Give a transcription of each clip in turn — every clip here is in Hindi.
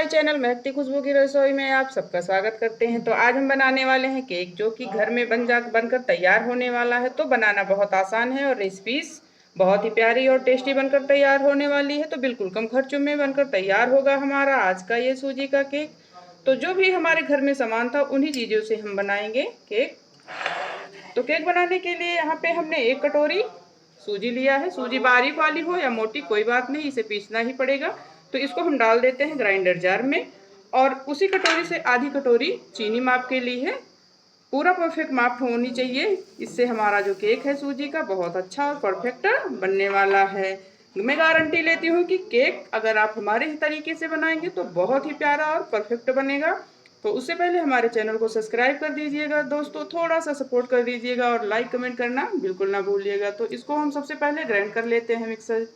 चैनल महकती खुशबू की रसोई में आप सबका स्वागत करते हैं। तो आज हम बनाने वाले हैं केक, जो कि घर में बनकर तैयार होने वाला है। तो बनाना बहुत आसान है और रेसिपीज बहुत ही प्यारी और टेस्टी बनकर तैयार होने वाली है। तो बिल्कुल कम खर्चों में बनकर तैयार होगा हमारा आज का ये सूजी का केक। तो जो भी हमारे घर में सामान था उन्हीं चीज़ों से हम बनाएंगे केक। तो केक बनाने के लिए यहाँ पे हमने 1 कटोरी सूजी लिया है। सूजी बारीक वाली हो या मोटी कोई बात नहीं, इसे पीसना ही पड़ेगा। तो इसको हम डाल देते हैं ग्राइंडर जार में। और उसी कटोरी से आधी कटोरी चीनी माप के ली है। पूरा परफेक्ट माप होनी चाहिए, इससे हमारा जो केक है सूजी का बहुत अच्छा और परफेक्ट बनने वाला है। मैं गारंटी लेती हूँ कि केक अगर आप हमारे तरीके से बनाएंगे तो बहुत ही प्यारा और परफेक्ट बनेगा। तो उससे पहले हमारे चैनल को सब्सक्राइब कर दीजिएगा दोस्तों, थोड़ा सा सपोर्ट कर दीजिएगा और लाइक कमेंट करना बिल्कुल ना भूलिएगा। तो इसको हम सबसे पहले ग्राइंड कर लेते हैं मिक्सर।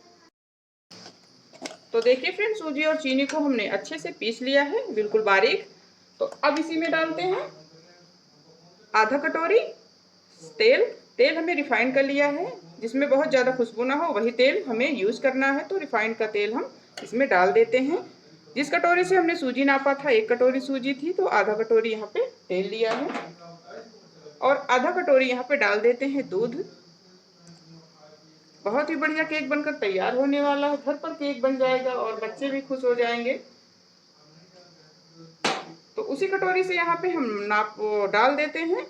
तो देखिए फ्रेंड, सूजी और चीनी को हमने अच्छे से पीस लिया है बिल्कुल बारीक। तो अब इसी में डालते हैं आधा कटोरी तेल। तेल हमें रिफाइंड कर लिया है, जिसमें बहुत ज़्यादा खुशबू ना हो वही तेल हमें यूज़ करना है। तो रिफाइंड का तेल हम इसमें डाल देते हैं। जिस कटोरी से हमने सूजी नापा था 1 कटोरी सूजी थी, तो आधा कटोरी यहाँ पे तेल लिया है। और आधा कटोरी यहाँ पे डाल देते हैं दूध। बहुत ही बढ़िया केक बनकर तैयार होने वाला है। घर पर केक बन जाएगा और बच्चे भी खुश हो जाएंगे। तो उसी कटोरी से यहाँ पे हम नाप डाल देते हैं,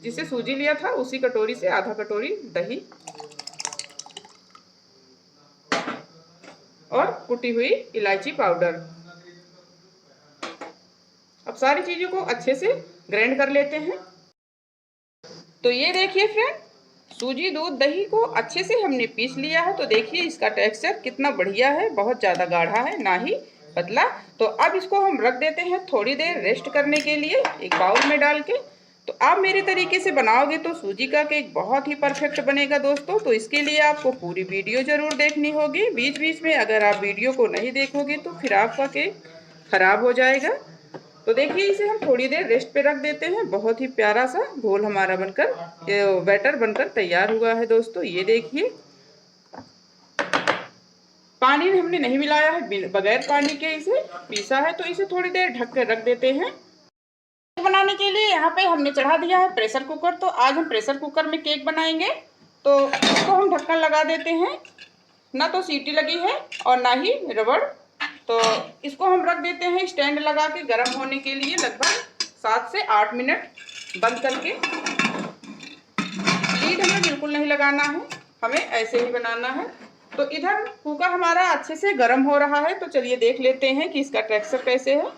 जिसे सूजी लिया था उसी कटोरी से आधा कटोरी दही और कुटी हुई इलायची पाउडर। अब सारी चीजों को अच्छे से ग्राइंड कर लेते हैं। तो ये देखिए फ्रेंड, सूजी दूध दही को अच्छे से हमने पीस लिया है। तो देखिए इसका टेक्सचर कितना बढ़िया है, बहुत ज़्यादा गाढ़ा है ना ही पतला। तो अब इसको हम रख देते हैं थोड़ी देर रेस्ट करने के लिए एक बाउल में डाल के। तो आप मेरे तरीके से बनाओगे तो सूजी का केक बहुत ही परफेक्ट बनेगा दोस्तों। तो इसके लिए आपको पूरी वीडियो ज़रूर देखनी होगी। बीच बीच में अगर आप वीडियो को नहीं देखोगे तो फिर आपका केक खराब हो जाएगा। तो देखिए इसे हम थोड़ी देर रेस्ट पे रख देते हैं। बहुत ही प्यारा सा घोल हमारा बनकर बैटर बनकर तैयार हुआ है दोस्तों। ये देखिए पानी हमने नहीं मिलाया है, बगैर पानी के इसे पीसा है। तो इसे थोड़ी देर ढक कर रख देते हैं। बनाने के लिए यहाँ पे हमने चढ़ा दिया है प्रेशर कुकर। तो आज हम प्रेशर कुकर में केक बनाएंगे। तो इसको हम ढक्कन लगा देते हैं। ना तो सीटी लगी है और ना ही रबड़। तो इसको हम रख देते हैं स्टैंड लगा के गर्म होने के लिए लगभग 7 से 8 मिनट बंद करके। लीड हमें बिल्कुल नहीं लगाना है, हमें ऐसे ही बनाना है। तो इधर कुकर हमारा अच्छे से गर्म हो रहा है। तो चलिए देख लेते हैं कि इसका टेक्सचर कैसे है।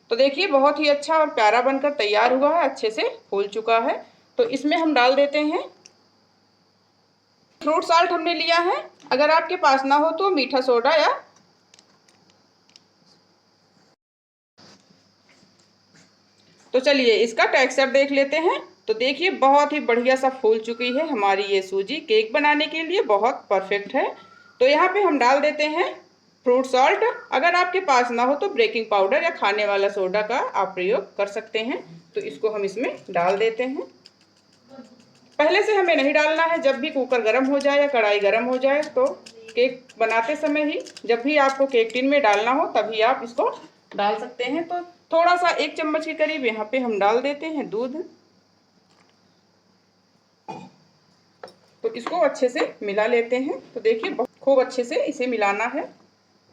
तो देखिए बहुत ही अच्छा और प्यारा बनकर तैयार हुआ है, अच्छे से फूल चुका है। तो इसमें हम डाल देते हैं फ्रूट साल्ट हमने लिया है। अगर आपके पास ना हो तो मीठा सोडा या तो चलिए इसका टेक्सचर देख लेते हैं। तो देखिए बहुत ही बढ़िया सा फूल चुकी है हमारी ये सूजी, केक बनाने के लिए बहुत परफेक्ट है। तो यहाँ पे हम डाल देते हैं फ्रूट सॉल्ट। अगर आपके पास ना हो तो बेकिंग पाउडर या खाने वाला सोडा का आप प्रयोग कर सकते हैं। तो इसको हम इसमें डाल देते हैं। पहले से हमें नहीं डालना है, जब भी कुकर गर्म हो जाए या कढ़ाई गर्म हो जाए तो केक बनाते समय ही जब भी आपको केक टिन में डालना हो तभी आप इसको डाल सकते हैं। तो थोड़ा सा 1 चम्मच के करीब यहाँ पे हम डाल देते हैं दूध। तो इसको अच्छे से मिला लेते हैं। तो देखिए बहुत खूब अच्छे से इसे मिलाना है,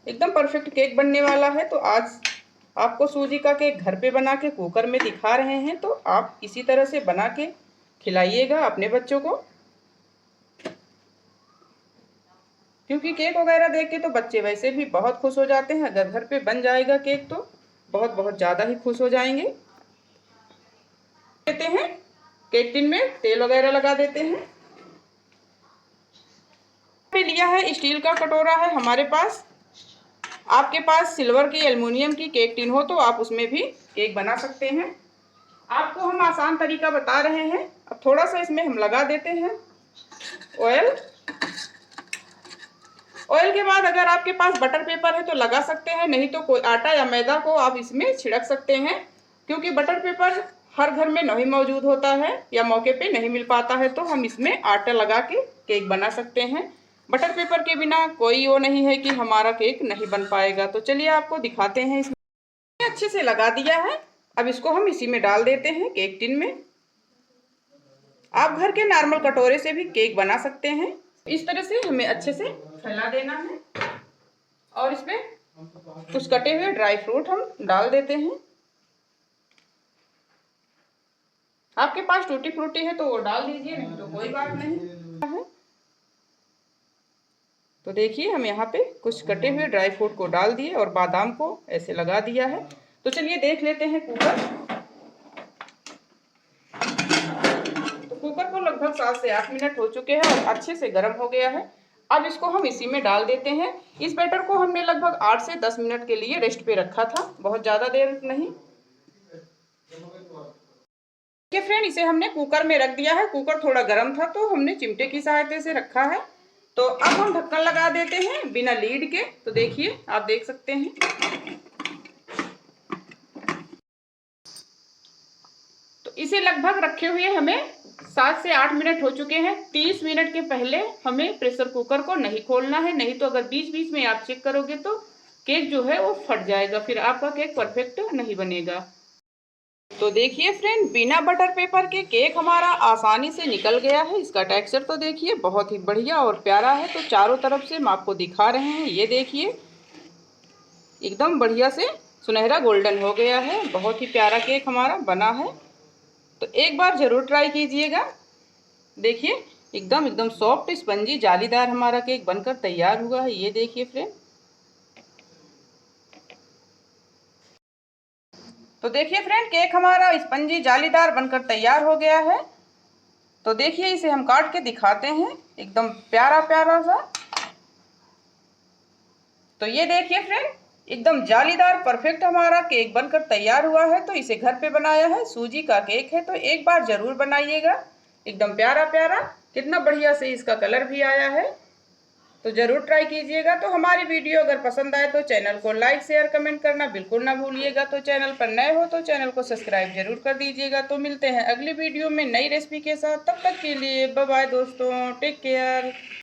एकदम परफेक्ट केक बनने वाला है। तो आज आपको सूजी का केक घर पे बना के कुकर में दिखा रहे हैं। तो आप इसी तरह से बना के खिलाइएगा अपने बच्चों को, क्योंकि केक वगैरह देख के तो बच्चे वैसे भी बहुत खुश हो जाते हैं। अगर घर पे बन जाएगा केक तो बहुत बहुत ज़्यादा ही खुश हो जाएंगे। देते हैं केक टिन में तेल वगैरह लगा देते हैं। पे लिया है स्टील का कटोरा है हमारे पास। आपके पास सिल्वर की एल्युमिनियम की केक टिन हो तो आप उसमें भी केक बना सकते हैं। आपको हम आसान तरीका बता रहे हैं। अब थोड़ा सा इसमें हम लगा देते हैं ऑयल। ऑयल के बाद अगर आपके पास बटर पेपर है तो लगा सकते हैं, नहीं तो कोई आटा या मैदा को आप इसमें छिड़क सकते हैं। क्योंकि बटर पेपर हर घर में नहीं मौजूद होता है या मौके पे नहीं मिल पाता है, तो हम इसमें आटा लगा के केक बना सकते हैं। बटर पेपर के बिना कोई वो नहीं है कि हमारा केक नहीं बन पाएगा। तो चलिए आपको दिखाते हैं इसमें अच्छे से लगा दिया है। अब इसको हम इसी में डाल देते हैं केक टिन में। आप घर के नॉर्मल कटोरे से भी केक बना सकते हैं। इस तरह से हमें अच्छे से फैला देना है और इसमें कुछ कटे हुए ड्राई फ्रूट हम डाल देते हैं। आपके पास टूटी फ्रूटी है तो वो डाल दीजिए, नहीं तो कोई बात नहीं है। तो देखिए हम यहाँ पे कुछ कटे हुए ड्राई फ्रूट को डाल दिए और बादाम को ऐसे लगा दिया है। तो चलिए देख लेते हैं कुकर। तो कुकर को लगभग 7 से 8 मिनट हो चुके हैं और अच्छे से गर्म हो गया है। अब इसको हम इसी में डाल देते हैं। इस बैटर को हमने लगभग 8 से 10 मिनट के लिए रेस्ट पे रखा था, बहुत ज़्यादा देर नहीं। फ्रेंड, इसे हमने कुकर में रख दिया है। कुकर थोड़ा गर्म था तो हमने चिमटे की सहायता से रखा है। तो अब हम ढक्कन लगा देते हैं बिना लीड के। तो देखिए आप देख सकते हैं। तो इसे लगभग रखे हुए हमें 7 से 8 मिनट हो चुके हैं। 30 मिनट के पहले हमें प्रेशर कुकर को नहीं खोलना है, नहीं तो अगर बीच बीच में आप चेक करोगे तो केक जो है वो फट जाएगा, फिर आपका केक परफेक्ट नहीं बनेगा। तो देखिए फ्रेंड, बिना बटर पेपर के केक हमारा आसानी से निकल गया है। इसका टेक्सचर तो देखिए बहुत ही बढ़िया और प्यारा है। तो चारों तरफ से हम आपको दिखा रहे हैं, ये देखिए एकदम बढ़िया से सुनहरा गोल्डन हो गया है। बहुत ही प्यारा केक हमारा बना है। तो एक बार ज़रूर ट्राई कीजिएगा। देखिए एकदम सॉफ्ट स्पंजी जालीदार हमारा केक बनकर तैयार हुआ है। ये देखिए फ्रेंड। तो देखिए फ्रेंड, केक हमारा स्पंजी जालीदार बनकर तैयार हो गया है। तो देखिए इसे हम काट के दिखाते हैं, एकदम प्यारा प्यारा सा। तो ये देखिए फ्रेंड, एकदम जालीदार परफेक्ट हमारा केक बनकर तैयार हुआ है। तो इसे घर पे बनाया है, सूजी का केक है। तो एक बार ज़रूर बनाइएगा, एकदम प्यारा प्यारा, कितना बढ़िया से इसका कलर भी आया है। तो ज़रूर ट्राई कीजिएगा। तो हमारी वीडियो अगर पसंद आए तो चैनल को लाइक शेयर कमेंट करना बिल्कुल ना भूलिएगा। तो चैनल पर नए हो तो चैनल को सब्सक्राइब जरूर कर दीजिएगा। तो मिलते हैं अगली वीडियो में नई रेसिपी के साथ। तब तक के लिए बाय बाय दोस्तों, टेक केयर।